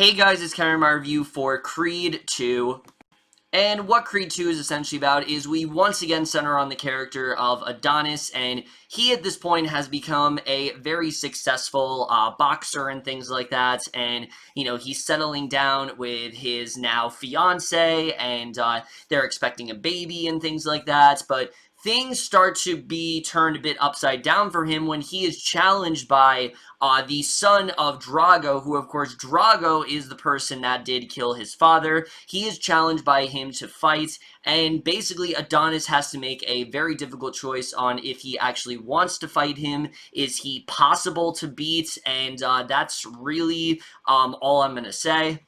Hey guys, it's Cameron, my review for Creed 2. And what Creed 2 is essentially about is we once again center on the character of Adonis, and he at this point has become a very successful boxer and things like that, and, you know, he's settling down with his now fiance, and they're expecting a baby and things like that, but things start to be turned a bit upside down for him when he is challenged by the son of Drago, who, of course, Drago is the person that did kill his father. He is challenged by him to fight, and basically Adonis has to make a very difficult choice on if he actually wants to fight him. Is he possible to beat? And that's really all I'm going to say.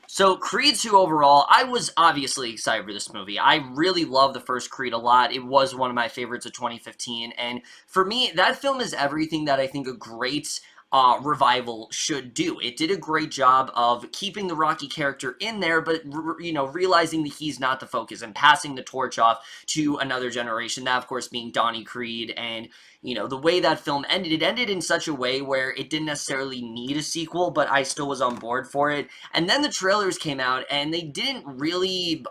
So, Creed 2 overall, I was obviously excited for this movie. I really love the first Creed a lot. It was one of my favorites of 2015, and for me, that film is everything that I think a great revival should do. It did a great job of keeping the Rocky character in there, but, you know, realizing that he's not the focus and passing the torch off to another generation, that, of course, being Donnie Creed, and, you know, the way that film ended, it ended in such a way where it didn't necessarily need a sequel, but I still was on board for it. And then the trailers came out, and they didn't really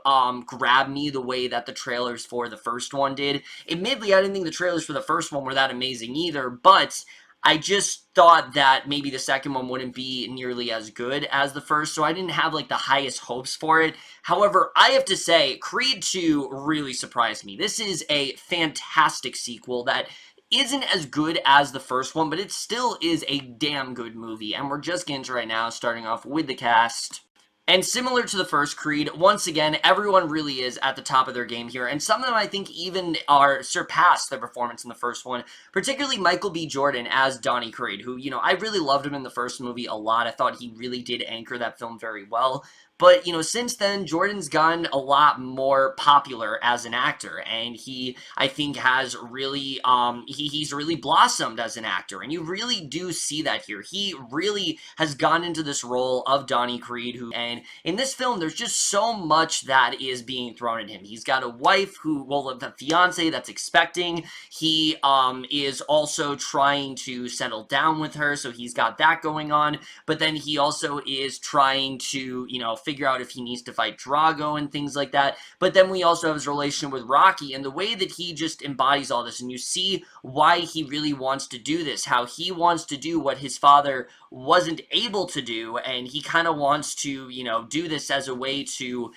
grab me the way that the trailers for the first one did. Admittedly, I didn't think the trailers for the first one were that amazing either, but I just thought that maybe the second one wouldn't be nearly as good as the first, so I didn't have, like, the highest hopes for it. However, I have to say, Creed 2 really surprised me. This is a fantastic sequel that isn't as good as the first one, but it still is a damn good movie, and we're just getting to right now, starting off with the cast. And similar to the first Creed, once again, everyone really is at the top of their game here, and some of them I think even are surpassed their performance in the first one, particularly Michael B. Jordan as Donnie Creed, who, you know, I really loved him in the first movie a lot. I thought he really did anchor that film very well. But, you know, since then, Jordan's gotten a lot more popular as an actor, and he, I think, has really, he's really blossomed as an actor, and you really do see that here. He really has gone into this role of Donnie Creed, and in this film, there's just so much that is being thrown at him. He's got a wife who, well, a fiance that's expecting. He, is also trying to settle down with her, so he's got that going on, but then he also is trying to, you know, figure out if he needs to fight Drago and things like that. But then we also have his relation with Rocky and the way that he just embodies all this, and you see why he really wants to do this, how he wants to do what his father wasn't able to do, and he kind of wants to, you know, do this as a way to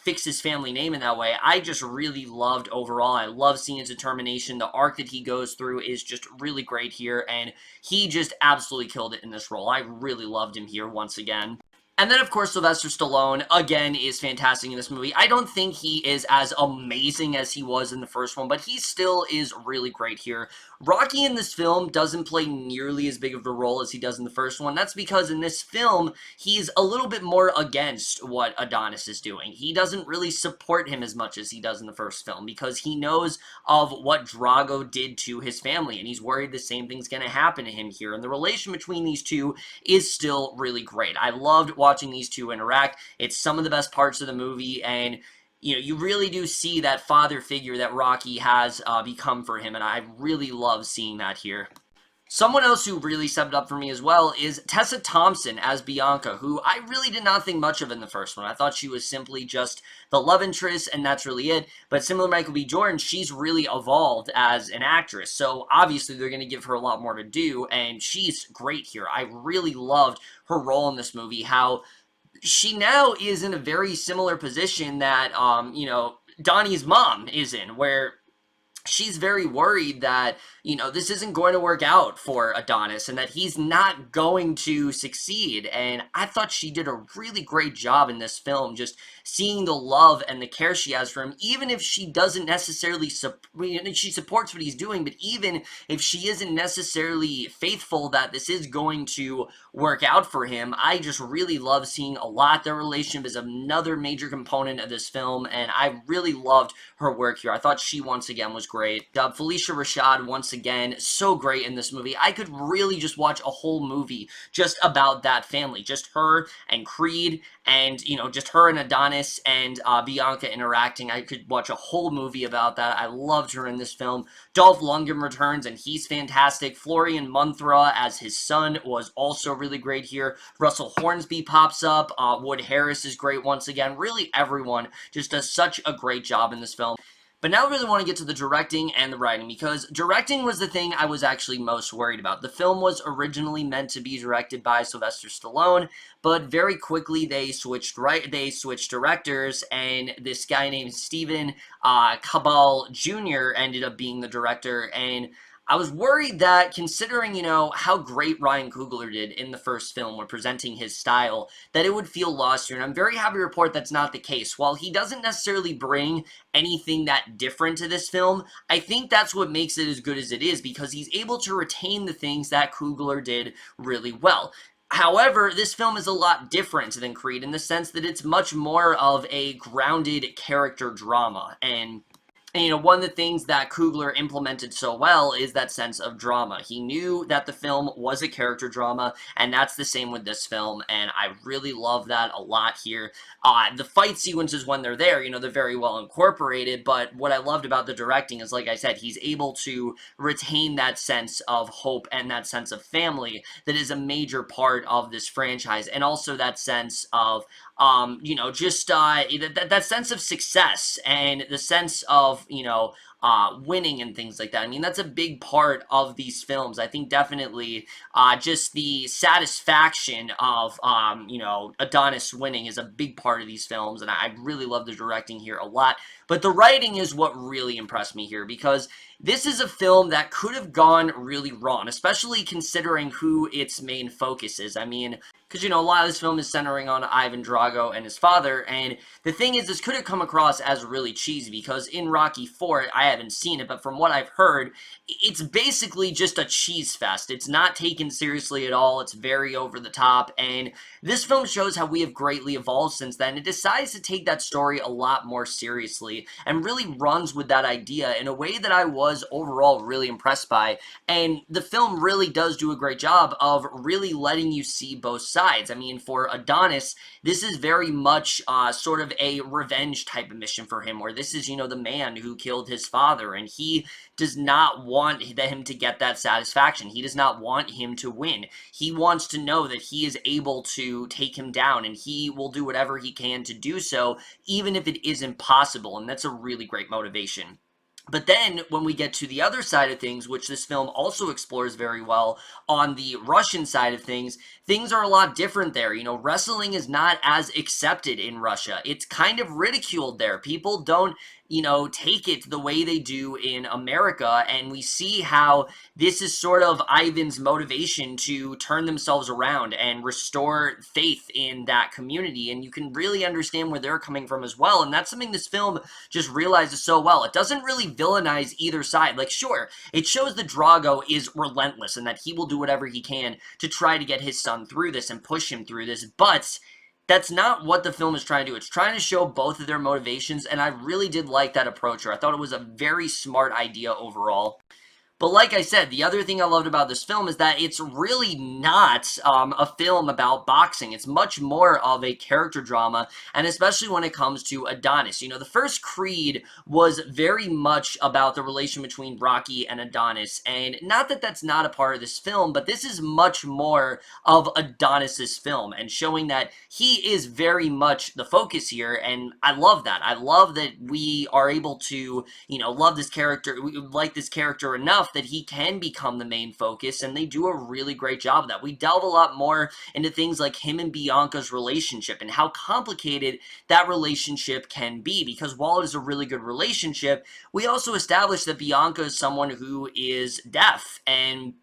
fix his family name in that way. I just really loved overall. I love seeing his determination. The arc that he goes through is just really great here, and he just absolutely killed it in this role. I really loved him here once again. And then, of course, Sylvester Stallone, again, is fantastic in this movie. I don't think he is as amazing as he was in the first one, but he still is really great here. Rocky in this film doesn't play nearly as big of a role as he does in the first one. That's because in this film, he's a little bit more against what Adonis is doing. He doesn't really support him as much as he does in the first film because he knows of what Drago did to his family, and he's worried the same thing's going to happen to him here. And the relation between these two is still really great. I loved watching these two interact. It's some of the best parts of the movie, and you know, you really do see that father figure that Rocky has become for him, and I really love seeing that here. Someone else who really stepped up for me as well is Tessa Thompson as Bianca, who I really did not think much of in the first one. I thought she was simply just the love interest, and that's really it. But similar to Michael B. Jordan, she's really evolved as an actress, so obviously they're going to give her a lot more to do, and she's great here. I really loved her role in this movie, how she now is in a very similar position that, you know, Donnie's mom is in, where she's very worried that, you know, this isn't going to work out for Adonis and that he's not going to succeed. And I thought she did a really great job in this film, just seeing the love and the care she has for him, even if she doesn't necessarily, she supports what he's doing, but even if she isn't necessarily faithful that this is going to work out for him, I just really love seeing a lot. Their relationship is another major component of this film, and I really loved her work here. I thought she, once again, was great. Phylicia Rashad, once again, so great in this movie. I could really just watch a whole movie just about that family, just her and Creed, and, you know, just her and Adonis, Adonis and Bianca interacting. I could watch a whole movie about that. I loved her in this film. Dolph Lundgren returns, and he's fantastic. Florian Munteanu as his son was also really great here. Russell Hornsby pops up. Wood Harris is great once again. Really, everyone just does such a great job in this film. But now I really want to get to the directing and the writing, because directing was the thing I was actually most worried about. The film was originally meant to be directed by Sylvester Stallone, but very quickly they switched directors, and this guy named Stephen Caple Jr. ended up being the director, and I was worried that, considering, you know, how great Ryan Coogler did in the first film when presenting his style, that it would feel lost here, and I'm very happy to report that's not the case. While he doesn't necessarily bring anything that different to this film, I think that's what makes it as good as it is, because he's able to retain the things that Coogler did really well. However, this film is a lot different than Creed in the sense that it's much more of a grounded character drama, and you know, one of the things that Coogler implemented so well is that sense of drama. He knew that the film was a character drama, and that's the same with this film, and I really love that a lot here. The fight sequences, when they're there, you know, they're very well incorporated, but what I loved about the directing is, like I said, he's able to retain that sense of hope and that sense of family that is a major part of this franchise, and also that sense of you know, just that sense of success and the sense of, you know, winning and things like that. I mean, that's a big part of these films. I think definitely just the satisfaction of, you know, Adonis winning is a big part of these films, and I really love the directing here a lot. But the writing is what really impressed me here, because this is a film that could have gone really wrong, especially considering who its main focus is. I mean, because, you know, a lot of this film is centering on Ivan Drago and his father, and the thing is, this could have come across as really cheesy, because in Rocky IV, I haven't seen it, but from what I've heard, it's basically just a cheese fest. It's not taken seriously at all, it's very over the top, and this film shows how we have greatly evolved since then. It decides to take that story a lot more seriously, and really runs with that idea in a way that I was overall really impressed by, and the film really does do a great job of really letting you see both sides. I mean, for Adonis, this is very much sort of a revenge type of mission for him, where this is, you know, the man who killed his father, and he does not want him to get that satisfaction. He does not want him to win. He wants to know that he is able to take him down, and he will do whatever he can to do so, even if it isn't possible, and that's a really great motivation. But then, when we get to the other side of things, which this film also explores very well, on the Russian side of things, things are a lot different there. You know, wrestling is not as accepted in Russia. It's kind of ridiculed there. People don't, you know, take it the way they do in America, and we see how this is sort of Ivan's motivation to turn themselves around and restore faith in that community, and you can really understand where they're coming from as well, and that's something this film just realizes so well. It doesn't really villainize either side. Like, sure, it shows that Drago is relentless and that he will do whatever he can to try to get his son through this and push him through this, but that's not what the film is trying to do. It's trying to show both of their motivations, and I really did like that approach here. I thought it was a very smart idea overall. But like I said, the other thing I loved about this film is that it's really not a film about boxing. It's much more of a character drama, and especially when it comes to Adonis. You know, the first Creed was very much about the relation between Rocky and Adonis, and not that that's not a part of this film, but this is much more of Adonis's film, and showing that he is very much the focus here, and I love that. I love that we are able to, you know, love this character, we like this character enough that he can become the main focus, and they do a really great job of that. We delve a lot more into things like him and Bianca's relationship and how complicated that relationship can be, because while it is a really good relationship, we also establish that Bianca is someone who is deaf, and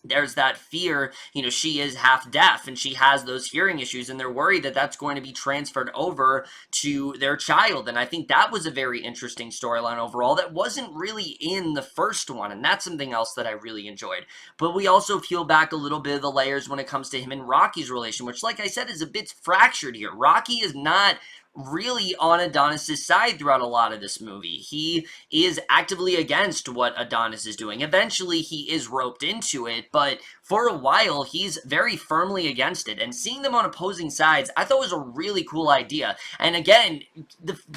there's that fear, you know, she is half deaf and she has those hearing issues, and they're worried that that's going to be transferred over to their child. And I think that was a very interesting storyline overall that wasn't really in the first one, and that's something else that I really enjoyed. But we also peel back a little bit of the layers when it comes to him and Rocky's relation, which, like I said, is a bit fractured here. Rocky is not really on Adonis's side throughout a lot of this movie. He is actively against what Adonis is doing. Eventually, he is roped into it, but for a while, he's very firmly against it. And seeing them on opposing sides, I thought was a really cool idea. And again,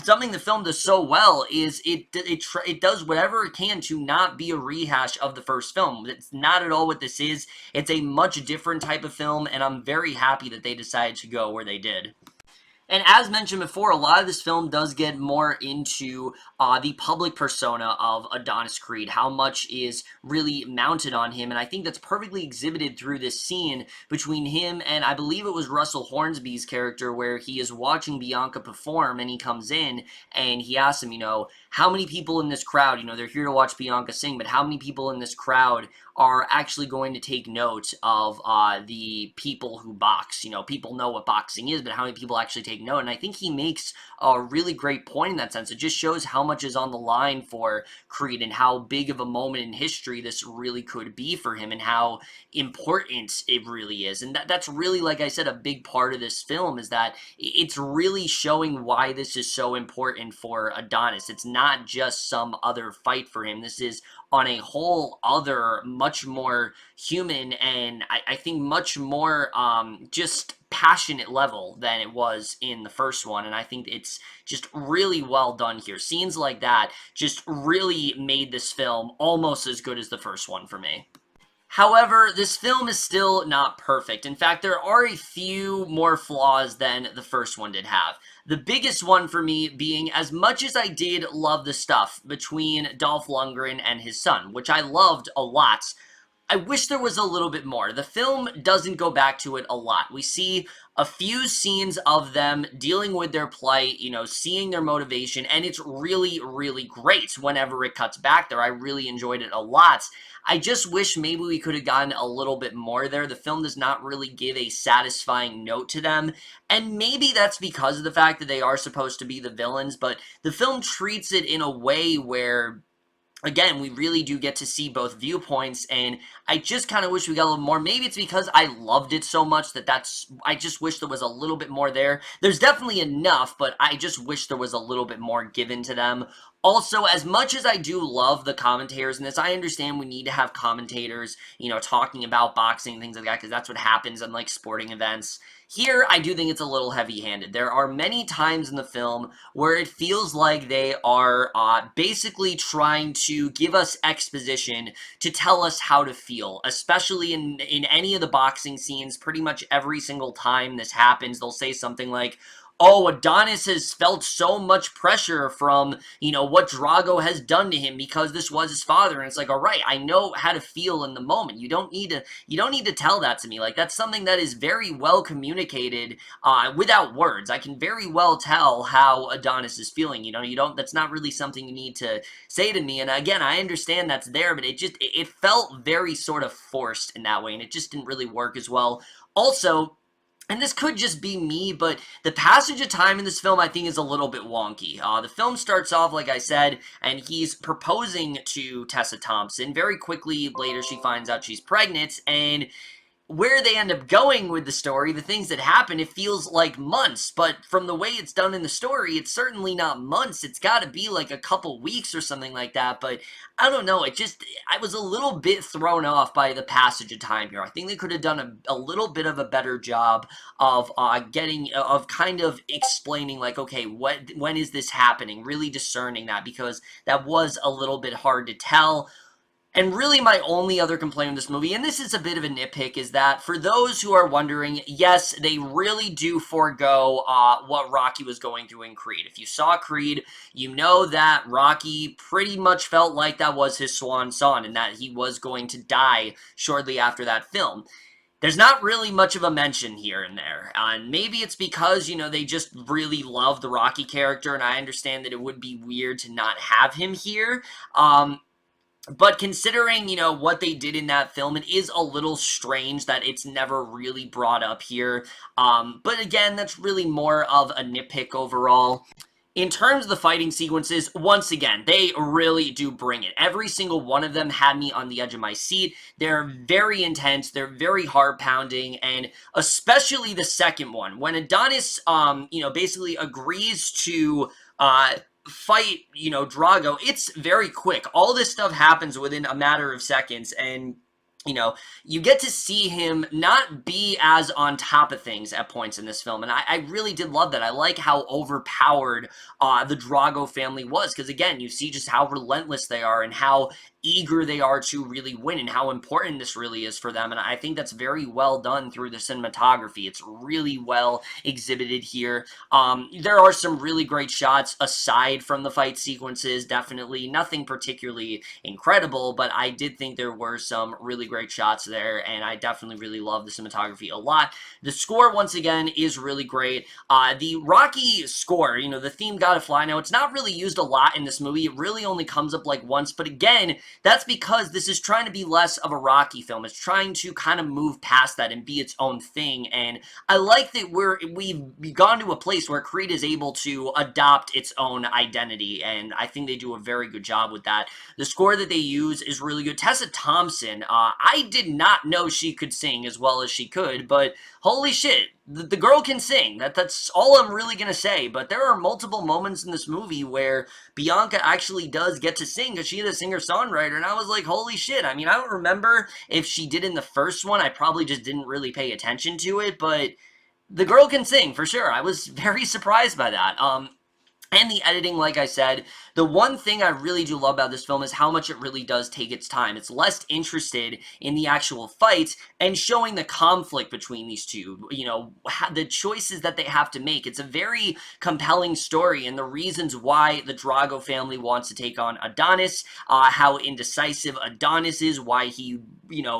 something the film does so well is it does whatever it can to not be a rehash of the first film. It's not at all what this is. It's a much different type of film, and I'm very happy that they decided to go where they did. And as mentioned before, a lot of this film does get more into the public persona of Adonis Creed, how much is really mounted on him, and I think that's perfectly exhibited through this scene between him and I believe it was Russell Hornsby's character, where he is watching Bianca perform, and he comes in and he asks him, how many people in this crowd, they're here to watch Bianca sing, but how many people in this crowd are actually going to take note of the people who box? People know what boxing is, but how many people actually take note? And I think he makes a really great point in that sense. It just shows how much is on the line for Creed and how big of a moment in history this really could be for him and how important it really is. And that's really, like I said, a big part of this film is that it's really showing why this is so important for Adonis. It's not just some other fight for him. This is on a whole other, much more human and I think much more just passionate level than it was in the first one, and I think it's just really well done here. Scenes like that just really made this film almost as good as the first one for me. However, this film is still not perfect. In fact, there are a few more flaws than the first one did have. The biggest one for me being, as much as I did love the stuff between Dolph Lundgren and his son, which I loved a lot, I wish there was a little bit more. The film doesn't go back to it a lot. We see a few scenes of them dealing with their plight, seeing their motivation, and it's really, really great whenever it cuts back there. I really enjoyed it a lot. I just wish maybe we could have gotten a little bit more there. The film does not really give a satisfying note to them, and maybe that's because of the fact that they are supposed to be the villains, but the film treats it in a way where, again, we really do get to see both viewpoints, and I just kind of wish we got a little more. Maybe it's because I loved it so much I just wish there was a little bit more there. There's definitely enough, but I just wish there was a little bit more given to them. Also, as much as I do love the commentators in this, I understand we need to have commentators, talking about boxing and things like that, because that's what happens in, sporting events. Here, I do think it's a little heavy-handed. There are many times in the film where it feels like they are basically trying to give us exposition to tell us how to feel, especially in any of the boxing scenes. Pretty much every single time this happens, they'll say something like, oh, Adonis has felt so much pressure from, what Drago has done to him because this was his father. And it's like, all right, I know how to feel in the moment. You don't need to tell that to me. That's something that is very well communicated without words. I can very well tell how Adonis is feeling. That's not really something you need to say to me. And again, I understand that's there, but it felt very sort of forced in that way. And it just didn't really work as well. Also, and this could just be me, but the passage of time in this film, I think, is a little bit wonky. The film starts off, like I said, and he's proposing to Tessa Thompson. Very quickly later, she finds out she's pregnant, and where they end up going with the story, the things that happen, it feels like months, but from the way it's done in the story, it's certainly not months. It's got to be like a couple weeks or something like that, but I don't know. I was a little bit thrown off by the passage of time here. I think they could have done a little bit of a better job of kind of explaining, okay, when is this happening? Really discerning that, because that was a little bit hard to tell. And really my only other complaint with this movie, and this is a bit of a nitpick, is that for those who are wondering, yes, they really do forego what Rocky was going through in Creed. If you saw Creed, you know that Rocky pretty much felt like that was his swan song and that he was going to die shortly after that film. There's not really much of a mention here and there, and maybe it's because, they just really love the Rocky character, and I understand that it would be weird to not have him here. But considering, what they did in that film, it is a little strange that it's never really brought up here. But again, that's really more of a nitpick overall. In terms of the fighting sequences, once again, they really do bring it. Every single one of them had me on the edge of my seat. They're very intense, they're very hard-pounding, and especially the second one, when Adonis, basically agrees to, fight, Drago, it's very quick. All this stuff happens within a matter of seconds, and you get to see him not be as on top of things at points in this film, and I really did love that. I like how overpowered the Drago family was, because again, you see just how relentless they are and how eager they are to really win and how important this really is for them, and I think that's very well done through the cinematography. It's really well exhibited here. There are some really great shots aside from the fight sequences, definitely. Nothing particularly incredible, but I did think there were some really great shots there, and I definitely really love the cinematography a lot. The score, once again, is really great. The Rocky score, the theme Gotta Fly, now it's not really used a lot in this movie. It really only comes up like once, but again, that's because this is trying to be less of a Rocky film. It's trying to kind of move past that and be its own thing, and I like that we've gone to a place where Creed is able to adopt its own identity, and I think they do a very good job with that. The score that they use is really good. Tessa Thompson, I did not know she could sing as well as she could, but holy shit, the girl can sing. That's all I'm really gonna say, but there are multiple moments in this movie where Bianca actually does get to sing, because she's a singer-songwriter, and I was like, holy shit. I mean, I don't remember if she did in the first one. I probably just didn't really pay attention to it, but the girl can sing, for sure. I was very surprised by that. And the editing, like I said, the one thing I really do love about this film is how much it really does take its time. It's less interested in the actual fights and showing the conflict between these two, the choices that they have to make. It's a very compelling story, and the reasons why the Drago family wants to take on Adonis, how indecisive Adonis is, why he,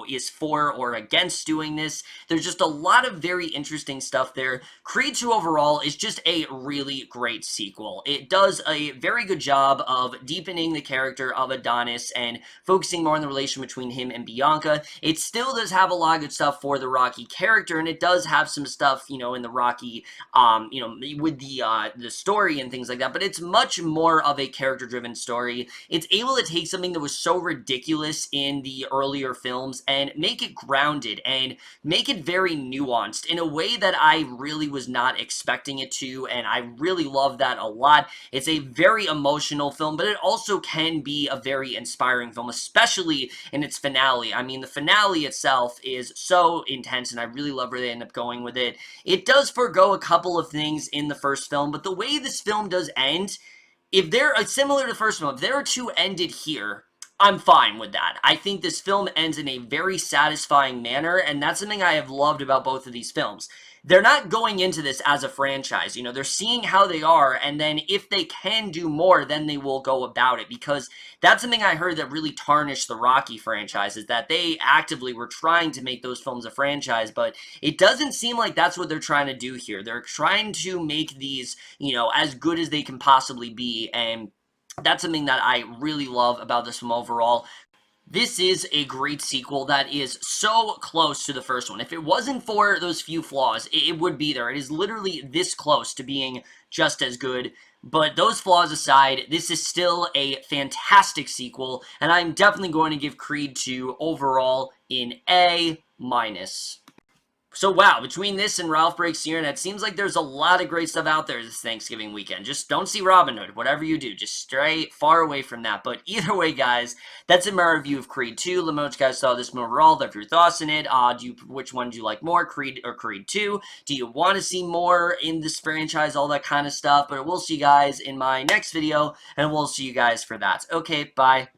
is for or against doing this. There's just a lot of very interesting stuff there. Creed 2 overall is just a really great sequel. It does a very good job of deepening the character of Adonis and focusing more on the relation between him and Bianca. It still does have a lot of good stuff for the Rocky character, and it does have some stuff, in the Rocky, with the story and things like that, but it's much more of a character-driven story. It's able to take something that was so ridiculous in the earlier films and make it grounded and make it very nuanced in a way that I really was not expecting it to, and I really love that a lot. It's a very emotional film, but it also can be a very inspiring film, especially in its finale. I mean, the finale itself is so intense, and I really love where they end up going with it. It does forgo a couple of things in the first film, but the way this film does end, if they're similar to the first film, if there are two ended here, I'm fine with that. I think this film ends in a very satisfying manner, and that's something I have loved about both of these films. They're not going into this as a franchise. They're seeing how they are, and then if they can do more, then they will go about it, because that's something I heard that really tarnished the Rocky franchise, is that they actively were trying to make those films a franchise, but it doesn't seem like that's what they're trying to do here. They're trying to make these, as good as they can possibly be, and that's something that I really love about this film overall. This is a great sequel that is so close to the first one. If it wasn't for those few flaws, it would be there. It is literally this close to being just as good. But those flaws aside, this is still a fantastic sequel, and I'm definitely going to give Creed 2 overall an A-. So wow, between this and Ralph Breaks the Internet, it seems like there's a lot of great stuff out there this Thanksgiving weekend. Just don't see Robin Hood. Whatever you do, just stray far away from that. But either way, guys, that's it, my review of Creed 2. Let me know what you guys saw this movie overall. Left your thoughts in it. Which one do you like more, Creed or Creed 2? Do you want to see more in this franchise? All that kind of stuff. But we'll see you guys in my next video, and we'll see you guys for that. Okay, bye.